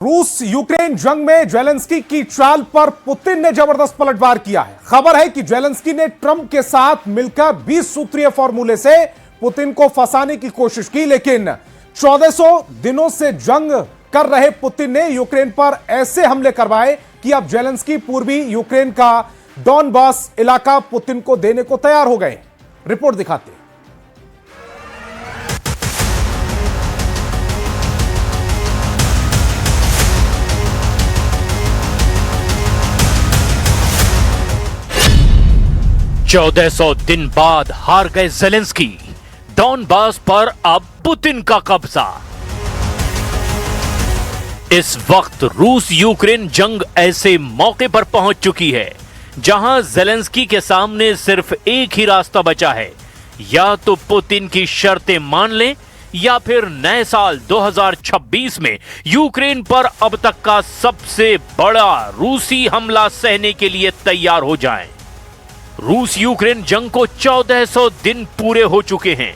रूस यूक्रेन जंग में जेलेंस्की की चाल पर पुतिन ने जबरदस्त पलटवार किया है। खबर है कि जेलेंस्की ने ट्रंप के साथ मिलकर 20 सूत्रीय फॉर्मूले से पुतिन को फंसाने की कोशिश की, लेकिन 1400 दिनों से जंग कर रहे पुतिन ने यूक्रेन पर ऐसे हमले करवाए कि अब जेलेंस्की पूर्वी यूक्रेन का डॉनबास इलाका पुतिन को देने को तैयार हो गए। रिपोर्ट दिखाते हैं। चौदह 1400 दिन बाद हार गए जेलेंस्की, डॉनबास पर अब पुतिन का कब्जा। इस वक्त रूस यूक्रेन जंग ऐसे मौके पर पहुंच चुकी है जहां जेलेंस्की के सामने सिर्फ एक ही रास्ता बचा है, या तो पुतिन की शर्तें मान लें या फिर नए साल 2026 में यूक्रेन पर अब तक का सबसे बड़ा रूसी हमला सहने के लिए तैयार हो जाएं। रूस यूक्रेन जंग को 1400 दिन पूरे हो चुके हैं।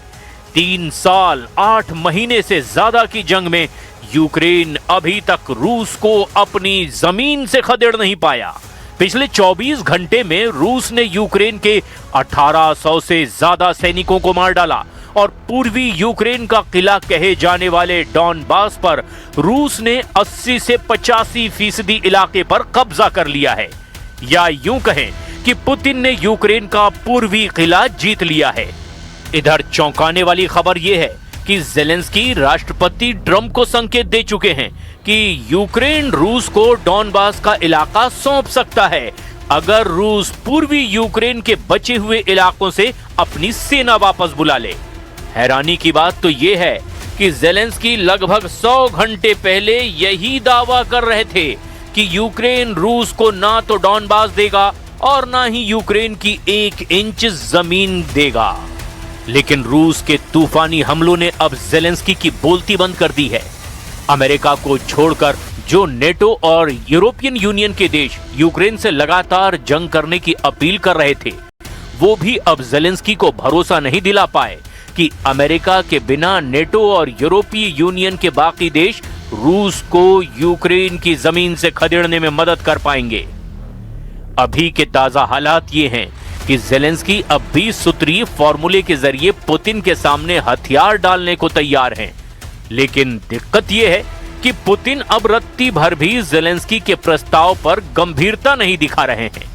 3 साल 8 महीने से ज्यादा की जंग में यूक्रेन अभी तक रूस को अपनी जमीन से खदेड़ नहीं पाया। पिछले 24 घंटे में रूस ने यूक्रेन के 1800 से ज्यादा सैनिकों को मार डाला और पूर्वी यूक्रेन का किला कहे जाने वाले डॉनबास पर रूस ने 80 से 85% इलाके पर कब्जा कर लिया है, या यूं कहें कि पुतिन ने यूक्रेन का पूर्वी किला जीत लिया है। इधर चौंकाने वाली खबर यह है कि जेलेंस्की राष्ट्रपति ट्रंप को संकेत दे चुके हैं कि यूक्रेन रूस को डॉनबास का इलाका सौंप सकता है अगर रूस पूर्वी यूक्रेन के बचे हुए इलाकों से अपनी सेना वापस बुला ले। हैरानी की बात तो यह है कि जेलेंस्की लगभग 100 घंटे पहले यही दावा कर रहे थे कि यूक्रेन रूस को ना तो डॉनबास देगा और ना ही यूक्रेन की 1 इंच जमीन देगा। लेकिन रूस के तूफानी हमलों ने अब जेलेंस्की की बोलती बंद कर दी है। अमेरिका को छोड़कर जो नेटो और यूरोपियन यूनियन के देश यूक्रेन से लगातार जंग करने की अपील कर रहे थे, वो भी अब जेलेंस्की को भरोसा नहीं दिला पाए कि अमेरिका के बिना नेटो और यूरोपीय यूनियन के बाकी देश रूस को यूक्रेन की जमीन से खदेड़ने में मदद कर पाएंगे। अभी के ताजा हालात ये हैं कि जेलेंस्की अब 20 सूत्रीय फॉर्मूले के जरिए पुतिन के सामने हथियार डालने को तैयार हैं। लेकिन दिक्कत यह है कि पुतिन अब रत्ती भर भी जेलेंस्की के प्रस्ताव पर गंभीरता नहीं दिखा रहे हैं।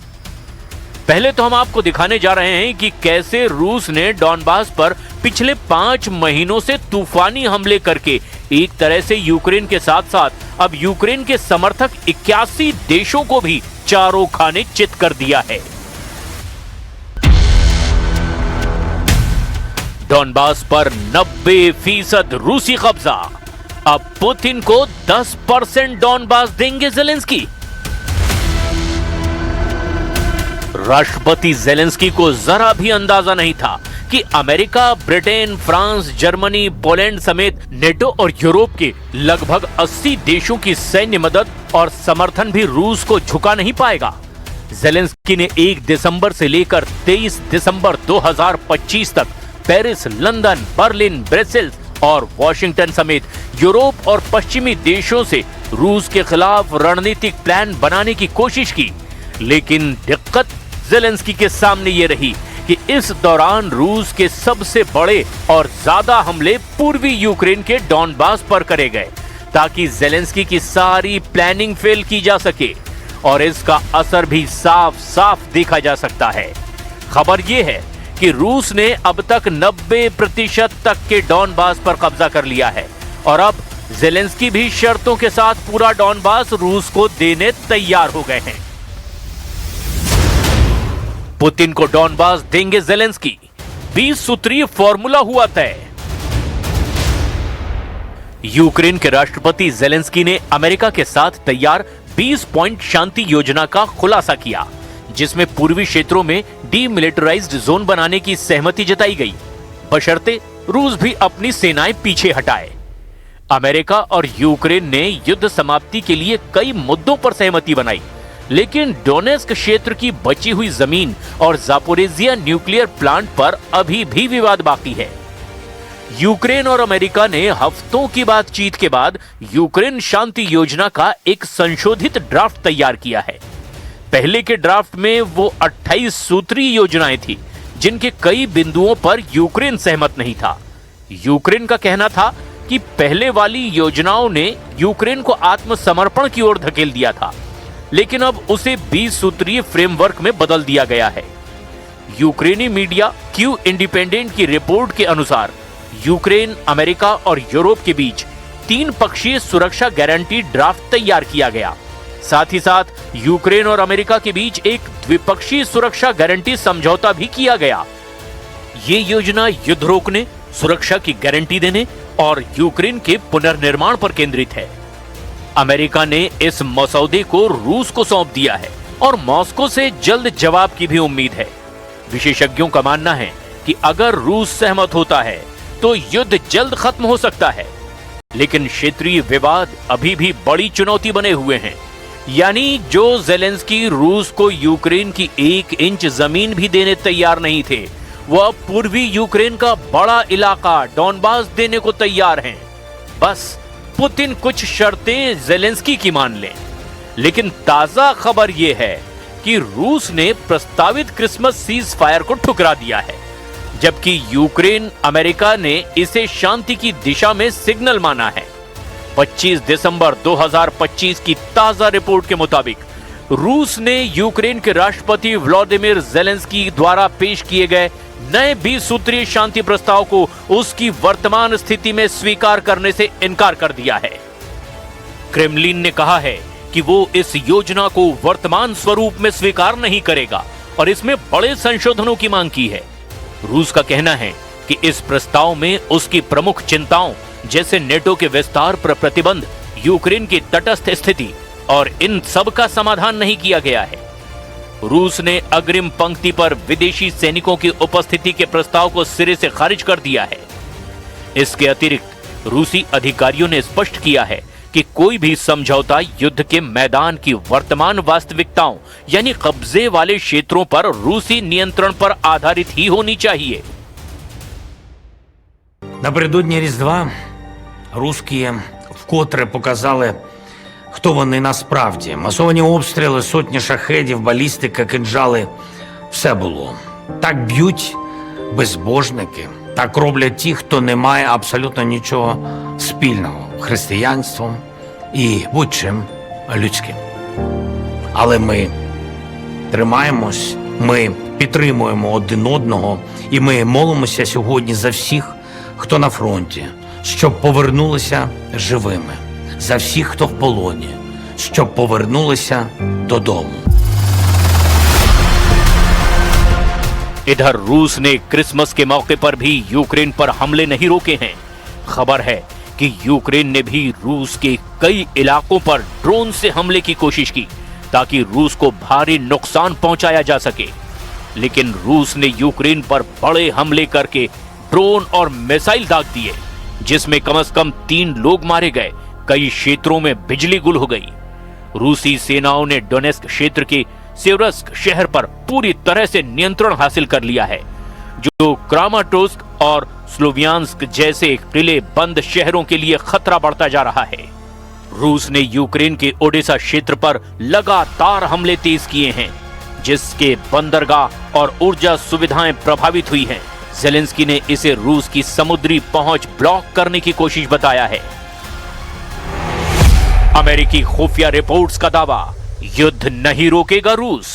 पहले तो हम आपको दिखाने जा रहे हैं कि कैसे रूस ने डॉनबास पर पिछले 5 महीनों से तूफानी हमले करके एक तरह से यूक्रेन के साथ साथ अब यूक्रेन के समर्थक 81 देशों को भी चारों खाने चित कर दिया है। डॉनबास पर 90% रूसी कब्जा। अब पुतिन को 10% डॉनबास देंगे जेलेंस्की। राष्ट्रपति जेलेंस्की को जरा भी अंदाजा नहीं था कि America, Britain, France, Germany, Poland समेत नेटो और यूरोप के लगभग 80 देशों की सैन्य मदद और समर्थन भी रूस को झुका नहीं पाएगा। जेलेंस्की ने 1 दिसंबर से लेकर 23 दिसंबर 2025 तक पेरिस, लंदन, बर्लिन, ब्रसेल्स और वॉशिंगटन समेत यूरोप और पश्चिमी देशों से रूस के खिलाफ रणनीतिक प्लान बनाने की कोशिश की, लेकिन दिक्कत जेलेंस्की के सामने ये रही कि इस दौरान रूस के सबसे बड़े और ज्यादा हमले पूर्वी यूक्रेन के डॉनबास पर करे गए ताकि जेलेंस्की की सारी प्लानिंग फेल की जा सके, और इसका असर भी साफ साफ देखा जा सकता है। खबर यह है कि रूस ने अब तक 90% तक के डॉनबास पर कब्जा कर लिया है और अब जेलेंस्की भी शर्तों के साथ पूरा डॉनबास रूस को देने तैयार हो गए हैं। पुतिन को डॉनबास देंगे जेलेंस्की, 20 सूत्रीय फॉर्मूला हुआ तय। यूक्रेन के राष्ट्रपति जेलेंस्की ने अमेरिका के साथ तैयार 20 पॉइंट शांति योजना का खुलासा किया, जिसमें पूर्वी क्षेत्रों में डीमिलिटराइज्ड जोन बनाने की सहमति जताई गई, बशर्ते रूस भी अपनी सेनाएं पीछे हटाए। अमेरिका और यूक्रेन ने युद्ध समाप्ति के लिए कई मुद्दों पर सहमति बनाई, लेकिन डोनेस्क क्षेत्र की बची हुई जमीन और जापोरेजिया न्यूक्लियर प्लांट पर अभी भी विवाद बाकी है। यूक्रेन और अमेरिका ने हफ्तों की बातचीत के बाद यूक्रेन शांति योजना का एक संशोधित ड्राफ्ट तैयार किया है। पहले के ड्राफ्ट में वो 28 सूत्रीय योजनाएं थी, जिनके कई बिंदुओं पर यूक्रेन सहमत नहीं था। यूक्रेन का कहना था कि पहले वाली योजनाओं ने यूक्रेन को आत्मसमर्पण की ओर धकेल दिया था, लेकिन अब उसे 20 सूत्रीय फ्रेमवर्क में बदल दिया गया है। यूक्रेनी मीडिया क्यू इंडिपेंडेंट की रिपोर्ट के अनुसार यूक्रेन, अमेरिका और यूरोप के बीच 3 पक्षीय सुरक्षा गारंटी ड्राफ्ट तैयार किया गया। साथ ही साथ यूक्रेन और अमेरिका के बीच एक द्विपक्षीय सुरक्षा गारंटी समझौता भी किया गया। ये योजना युद्ध रोकने, सुरक्षा की गारंटी देने और यूक्रेन के पुनर्निर्माण पर केंद्रित है। अमेरिका ने इस मसौदे को रूस को सौंप दिया है और मॉस्को से जल्द जवाब की भी उम्मीद है। विशेषज्ञों का मानना है कि अगर रूस सहमत होता है तो युद्ध जल्द खत्म हो सकता है, लेकिन क्षेत्रीय विवाद अभी भी बड़ी चुनौती बने हुए हैं। यानी जो ज़ेलेंस्की रूस को यूक्रेन की 1 इंच जमीन भी देने तैयार नहीं थे, वह पूर्वी यूक्रेन का बड़ा इलाका डॉनबास देने को तैयार हैं। बस पुतिन कुछ शर्तें ज़ेलेंस्की की मान लें। लेकिन ताजा खबर यह है कि रूस ने प्रस्तावित क्रिसमस सीज फायर को ठुकरा दिया है, जबकि यूक्रेन, अमेरिका ने इसे शांति की दिशा में सिग्नल माना है। 25 दिसंबर 2025 की ताजा रिपोर्ट के मुताबिक रूस ने यूक्रेन के राष्ट्रपति व्लादिमीर ज़ेलेंस्की द्वारा पेश किए गए नए 20 सूत्रीय शांति प्रस्ताव को उसकी वर्तमान स्थिति में स्वीकार करने से इनकार कर दिया है। क्रेमलिन ने कहा है कि वो इस योजना को वर्तमान स्वरूप में स्वीकार नहीं करेगा और इसमें बड़े संशोधनों की मांग की है। रूस का कहना है कि इस प्रस्ताव में उसकी प्रमुख चिंताओं जैसे नेटो के विस्तार पर प्रतिबंध, यूक्रेन की तटस्थ स्थिति और इन सब का समाधान नहीं किया गया है। रूस ने अग्रिम पंक्ति पर विदेशी सैनिकों की उपस्थिति के प्रस्ताव को सिरे से खारिज कर दिया है। इसके अतिरिक्त रूसी अधिकारियों ने स्पष्ट किया है कि कोई भी समझौता युद्ध के मैदान की वर्तमान वास्तविकताओं यानी कब्जे वाले क्षेत्रों पर रूसी नियंत्रण पर आधारित ही होनी चाहिए। Напередодні Різдва русські вкотре показали, хто вони насправді. Масовані обстріли, сотні шахедів, балістика, кинджали – все було. Так б'ють безбожники, так роблять ті, хто не має абсолютно нічого спільного з християнством і будь-чим людським. Але ми тримаємось, ми підтримуємо один одного і ми молимося сьогодні за всіх, хто на фронті, щоб повернулися живими, за всіх, хто в полоні, щоб повернулися додому. इधर रूस ने क्रिसमस के मौके पर भी यूक्रेन पर हमले नहीं रोके हैं। खबर है कि यूक्रेन ने भी रूस के कई इलाकों पर ड्रोन से हमले की कोशिश की ताकि रूस को भारी नुकसान पहुंचाया जा सके, लेकिन रूस ने यूक्रेन पर बड़े हमले करके ड्रोन और मिसाइल दाग दिए, जिसमें कम से कम 3 लोग मारे गए, कई क्षेत्रों में बिजली गुल हो गई। रूसी सेनाओं ने डोनेस्क क्षेत्र के सेवरस्क शहर पर पूरी तरह से नियंत्रण हासिल कर लिया है, जो क्रामाटोर्स्क और स्लोवियांस्क जैसे किले बंद शहरों के लिए खतरा बढ़ता जा रहा है। रूस ने यूक्रेन के ओडेसा क्षेत्र पर लगातार हमले तेज किए हैं, जिसके बंदरगाह और ऊर्जा सुविधाएं प्रभावित हुई हैं। ज़ेलेंस्की ने इसे रूस की समुद्री पहुंच ब्लॉक करने की कोशिश बताया है। अमेरिकी खुफिया रिपोर्ट्स का दावा, युद्ध नहीं रोकेगा रूस।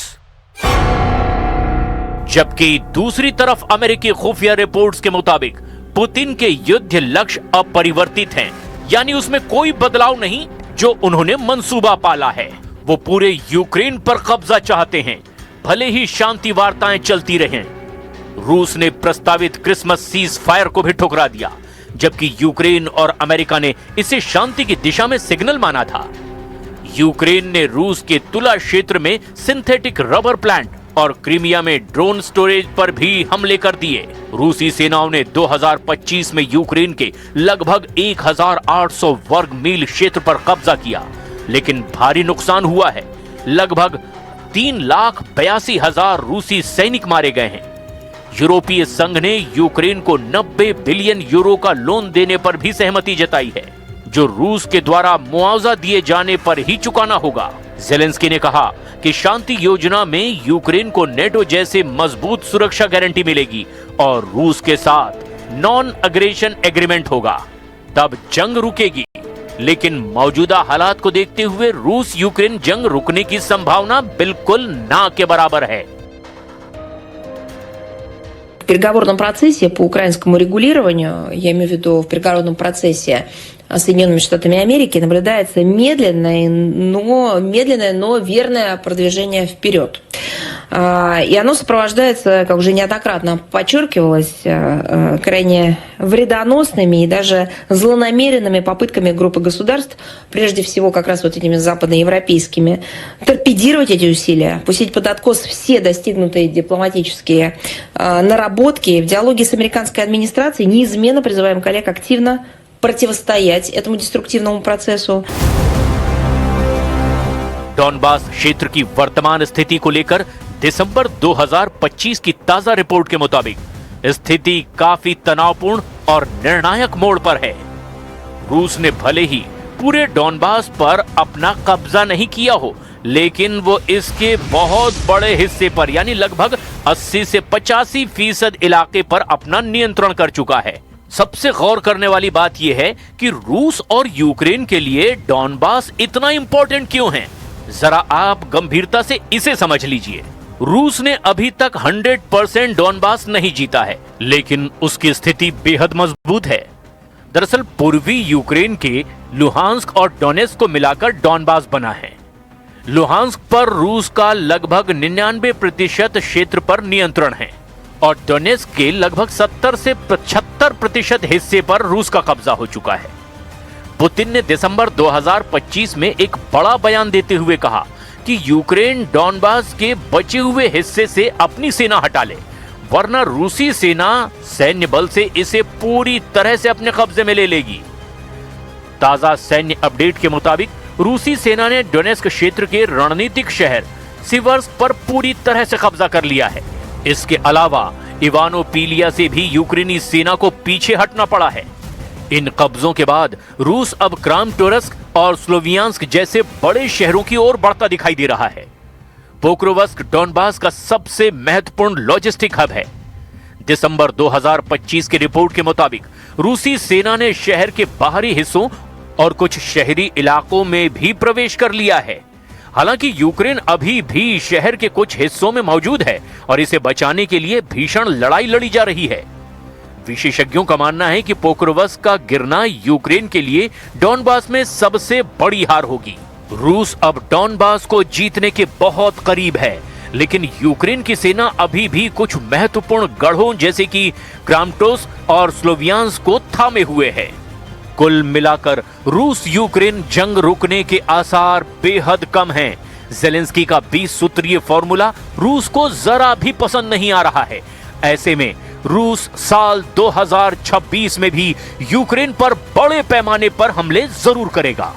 जबकि दूसरी तरफ अमेरिकी खुफिया रिपोर्ट्स के मुताबिक पुतिन के युद्ध लक्ष्य अपरिवर्तित हैं, यानी उसमें कोई बदलाव नहीं जो उन्होंने मंसूबा पाला है। वो पूरे यूक्रेन पर कब्जा चाहते हैं, भले ही शांति वार्ताएं चलती रहें। रूस ने प्रस्तावित क्रिसमस सीज फायर को भी ठुकरा दिया, जबकि यूक्रेन और अमेरिका ने इसे शांति की दिशा में सिग्नल माना था। यूक्रेन ने रूस के तुला क्षेत्र में सिंथेटिक रबर प्लांट और क्रीमिया में ड्रोन स्टोरेज पर भी हमले कर दिए। रूसी सेनाओं ने 2025 में यूक्रेन के लगभग 1800 वर्ग मील क्षेत्र पर कब्जा किया, लेकिन भारी नुकसान हुआ है। लगभग 3,82,000 रूसी सैनिक मारे गए हैं। यूरोपीय संघ ने यूक्रेन को 90 बिलियन यूरो का लोन देने पर भी सहमति जताई है, जो रूस के द्वारा मुआवजा दिए जाने पर ही चुकाना होगा। ज़ेलेंस्की ने कहा कि शांति योजना में यूक्रेन को नेटो जैसे मजबूत सुरक्षा गारंटी मिलेगी और रूस के साथ नॉन अग्रेशन एग्रीमेंट होगा, तब जंग रुकेगी। लेकिन मौजूदा हालात को देखते हुए रूस यूक्रेन जंग रुकने की संभावना बिल्कुल ना के बराबर है। В переговорном процессе по украинскому регулированию, я имею в виду в переговорном процессе Соединенными Штатами Америки, наблюдается медленное, но верное продвижение вперед. И оно сопровождается, как уже неоднократно подчеркивалось, крайне вредоносными и даже злонамеренными попытками группы государств, прежде всего как раз вот этими западноевропейскими, торпедировать эти усилия, пустить под откос все достигнутые дипломатические наработки. В диалоге с американской администрацией неизменно призываем коллег активно противостоять этому деструктивному процессу. डॉनबास क्षेत्र की वर्तमान स्थिति को लेकर दिसंबर 2025 की ताजा रिपोर्ट के मुताबिक स्थिति काफी तनावपूर्ण और निर्णायक मोड़ पर है। रूस ने भले ही पूरे डॉनबास पर अपना कब्जा नहीं किया हो, लेकिन वो इसके बहुत बड़े हिस्से पर यानी लगभग 80 से 85% इलाके पर अपना नियंत्रण कर चुका है। सबसे गौर करने वाली बात यह है कि रूस और यूक्रेन के लिए डॉनबास इतना इंपॉर्टेंट क्यों है। जरा आप गंभीरता से इसे समझ लीजिए। रूस ने अभी तक 100% डॉनबास नहीं जीता है, लेकिन उसकी स्थिति बेहद मजबूत है। दरअसल पूर्वी यूक्रेन के लुहांस्क और डोनेस्क को मिलाकर डॉनबास बना है। लुहांस्क पर रूस का लगभग 99% क्षेत्र पर नियंत्रण है और डोनेस्क के लगभग 70 से 75% हिस्से पर रूस का कब्जा हो चुका है। पुतिन ने दिसंबर 2025 में एक बड़ा बयान देते हुए कहा कि यूक्रेन डॉनबास के बचे हुए हिस्से से अपनी सेना हटा ले, वरना रूसी सेना सैन्य बल से इसे पूरी तरह से अपने कब्जे में ले लेगी। ताजा सैन्य अपडेट के मुताबिक रूसी सेना ने डोनेस्क क्षेत्र के रणनीतिक शहर सिवर्स्क पर पूरी तरह से कब्जा कर लिया है। इसके अलावा इवानोपिलिया से भी यूक्रेनी सेना को पीछे हटना पड़ा है। इन कब्जों के बाद रूस अब क्रामाटोर्स्क और स्लोवियांस्क जैसे बड़े शहरों की ओर बढ़ता दिखाई दे रहा है। पोक्रोवस्क डॉनबास का सबसे महत्वपूर्ण लॉजिस्टिक हब है। दिसंबर 2025 की रिपोर्ट के मुताबिक रूसी सेना ने शहर के बाहरी हिस्सों और कुछ शहरी इलाकों में भी प्रवेश कर लिया है। हालांकि यूक्रेन अभी भी शहर के कुछ हिस्सों में मौजूद है और इसे बचाने के लिए भीषण लड़ाई लड़ी जा रही है। विशेषज्ञों का मानना है कि पोक्रोवस्क का गिरना यूक्रेन के लिए डॉनबास में सबसे बड़ी हार होगी। रूस अब डॉनबास को जीतने के बहुत करीब है, लेकिन यूक्रेन की सेना अभी भी कुछ महत्वपूर्ण गढ़ों जैसे कि क्रामाटोर्स्क और स्लोवियांस्क को थामे हुए है। कुल मिलाकर रूस यूक्रेन जंग रुकने के आसार बेहद कम हैं। ज़ेलेंस्की का 20 सूत्रीय फॉर्मूला रूस को जरा भी पसंद नहीं आ रहा है। ऐसे में रूस साल 2026 में भी यूक्रेन पर बड़े पैमाने पर हमले जरूर करेगा।